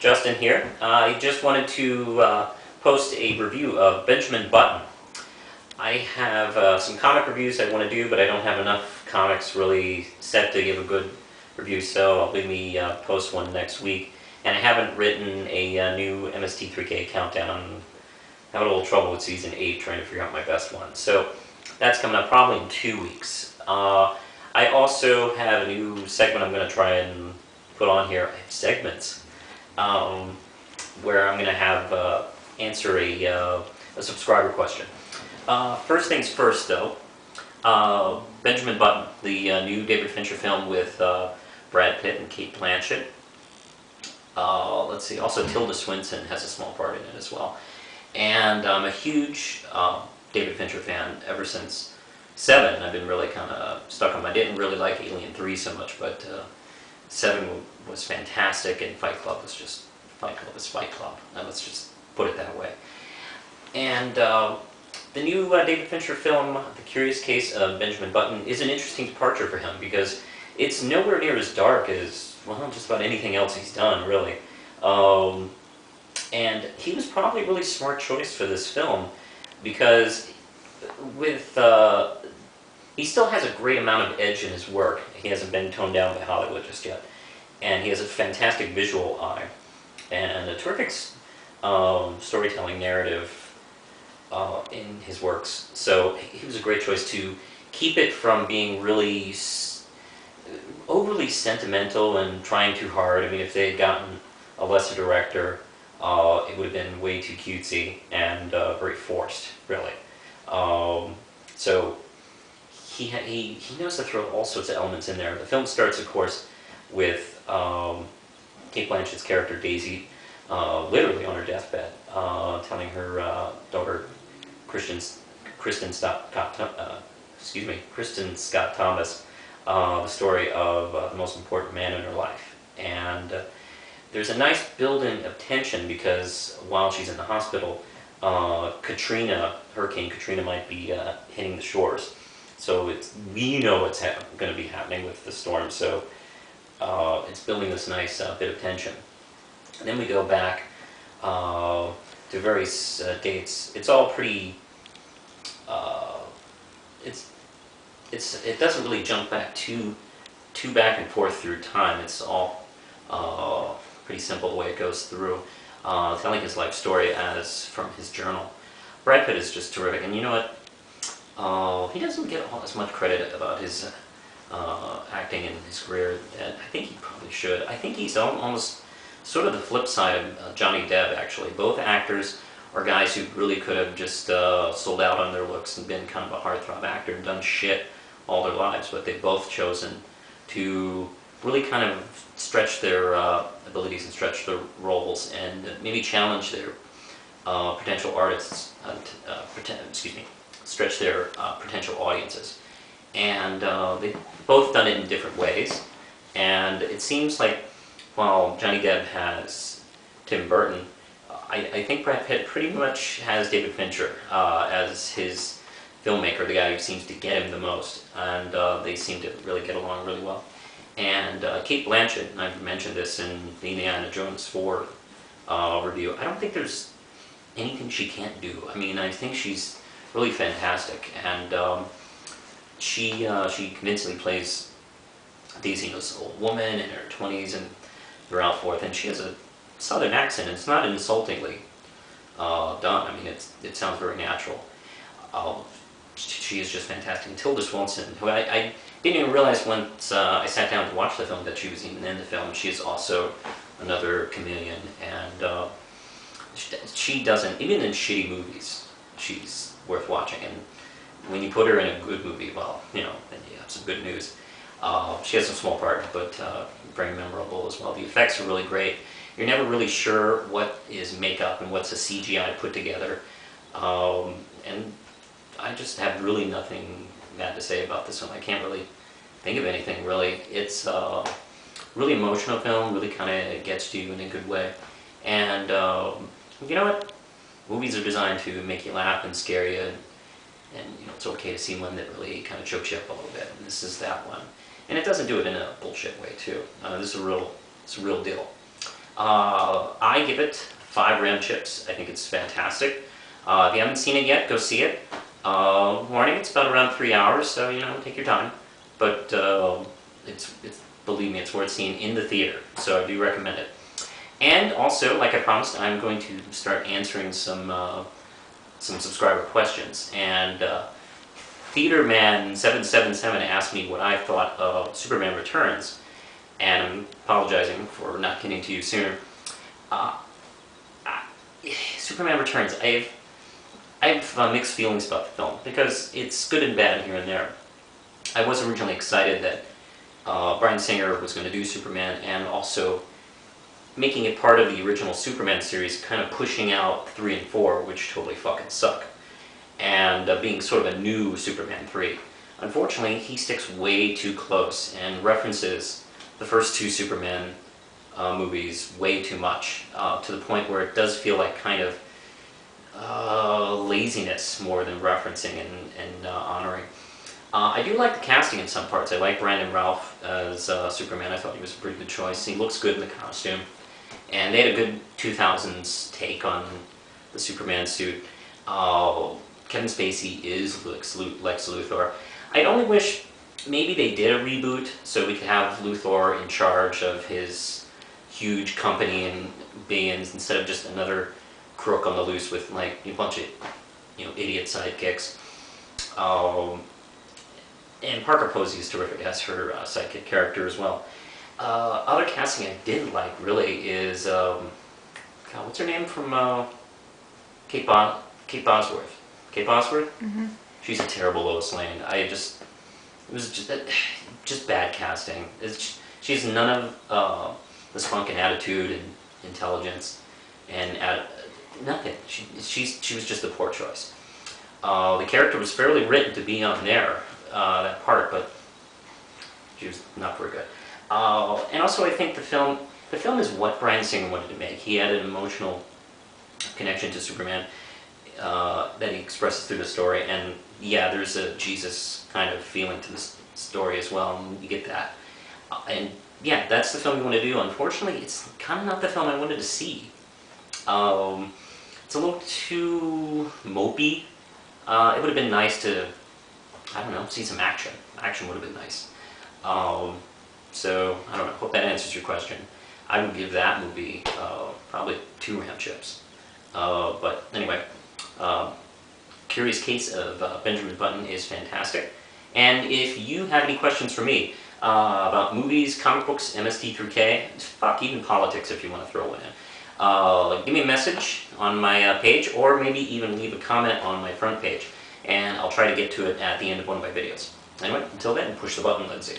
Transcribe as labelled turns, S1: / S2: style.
S1: Justin here. I just wanted to post a review of Benjamin Button. I have some comic reviews I want to do, but I don't have enough comics really set to give a good review, so I'll maybe post one next week. And I haven't written a new MST3K countdown. I had a little trouble with Season 8 trying to figure out my best one. So that's coming up probably in 2 weeks. I also have a new segment I'm going to try and put on here. I have segments where I'm going to have answer a subscriber question. First things first, though. Benjamin Button, the new David Fincher film with Brad Pitt and Cate Blanchett. Let's see, also Tilda Swinton has a small part in it as well. And I'm a huge David Fincher fan ever since Seven. I've been really kind of stuck on. I didn't really like Alien 3 so much, but Seven was fantastic, and Fight Club was just Fight Club is Fight Club. Let's just put it that way. And the new David Fincher film, The Curious Case of Benjamin Button, is an interesting departure for him because it's nowhere near as dark as, well, just about anything else he's done, really. And he was probably a really smart choice for this film because with he still has a great amount of edge in his work. He hasn't been toned down by Hollywood just yet. And he has a fantastic visual eye and a terrific storytelling narrative in his works. So he was a great choice to keep it from being really overly sentimental and trying too hard. I mean, if they had gotten a lesser director, it would have been way too cutesy and very forced, really. So he knows to throw all sorts of elements in there. The film starts, of course, with Cate Blanchett's character Daisy literally on her deathbed, telling her daughter Kristen Scott Thomas the story of the most important man in her life. And there's a nice building of tension because while she's in the hospital, Hurricane Katrina might be hitting the shores. So we know what's going to be happening with the storm, so it's building this nice bit of tension. And then we go back to various dates. It's all pretty, it doesn't really jump back too back and forth through time. It's all pretty simple the way it goes through, telling his life story as from his journal. Brad Pitt is just terrific, and you know what? He doesn't get as much credit about his acting in his career that I think he probably should. I think he's almost sort of the flip side of Johnny Depp, actually. Both actors are guys who really could have just sold out on their looks and been kind of a heartthrob actor and done shit all their lives, but they've both chosen to really kind of stretch their abilities and stretch their roles and maybe challenge their potential artists, stretch their potential audiences. And they've both done it in different ways. And it seems like while Johnny Depp has Tim Burton, I think Brad Pitt pretty much has David Fincher as his filmmaker, the guy who seems to get him the most. And they seem to really get along really well. And Cate Blanchett, and I've mentioned this in the Indiana Jones 4 review, I don't think there's anything she can't do. I mean, I think she's really fantastic, and she convincingly plays Daisy, this old woman in her 20s and throughout forth, and she has a southern accent. It's not insultingly done. I mean, it sounds very natural. She is just fantastic. And Tilda Swinton, who I didn't even realize once I sat down to watch the film that she was even in the film. She is also another chameleon, and she doesn't, even in shitty movies, she's worth watching. And when you put her in a good movie, well, you know, then you have some good news. She has a small part, but very memorable as well. The effects are really great. You're never really sure what is makeup and what's a CGI put together. And I just have really nothing bad to say about this one. I can't really think of anything, really. It's a really emotional film, really kind of gets to you in a good way. And you know what? Movies are designed to make you laugh and scare you, and you know, it's okay to see one that really kind of chokes you up a little bit, and this is that one. And it doesn't do it in a bullshit way, too. This is a real deal. I give it 5 Ram chips. I think it's fantastic. If you haven't seen it yet, go see it. Warning, it's about around 3 hours, so take your time. But it's believe me, it's worth seeing in the theater. So I do recommend it. And also, like I promised, I'm going to start answering some subscriber questions. And Theaterman777 asked me what I thought of Superman Returns, and I'm apologizing for not getting to you sooner. Superman Returns, I have mixed feelings about the film, because it's good and bad here and there. I was originally excited that Bryan Singer was going to do Superman, and also making it part of the original Superman series, kind of pushing out 3 and 4, which totally fucking suck, and being sort of a new Superman 3. Unfortunately, he sticks way too close and references the first 2 Superman movies way too much, to the point where it does feel like kind of laziness more than referencing and honoring. I do like the casting in some parts. I like Brandon Routh as Superman. I thought he was a pretty good choice. He looks good in the costume. And they had a good 2000s take on the Superman suit. Kevin Spacey is Lex Luthor. I only wish maybe they did a reboot so we could have Luthor in charge of his huge company and billions, instead of just another crook on the loose with like a bunch of idiot sidekicks. And Parker Posey is terrific as her sidekick character as well. Other casting I didn't like really is God, what's her name from Kate Bosworth? Kate Bosworth?
S2: Mm-hmm.
S1: She's a terrible Lois Lane. It was just bad casting. She's none of the spunk and attitude and intelligence and nothing. She was just a poor choice. The character was fairly written to be on there, that part, but she was not very good. And also, I think the film is what Bryan Singer wanted to make. He had an emotional connection to Superman that he expresses through the story, and yeah, there's a Jesus kind of feeling to this story as well, and you get that. And yeah, that's the film you want to do. Unfortunately, it's kind of not the film I wanted to see. It's a little too mopey. It would have been nice to, I don't know, see some action. Action would have been nice. So, I don't know, hope that answers your question. I would give that movie probably 2 Ram chips. But anyway, Curious Case of Benjamin Button is fantastic. And if you have any questions for me about movies, comic books, MST through K, fuck, even politics if you want to throw one in, give me a message on my page, or maybe even leave a comment on my front page, and I'll try to get to it at the end of one of my videos. Anyway, until then, push the button, Lindsay.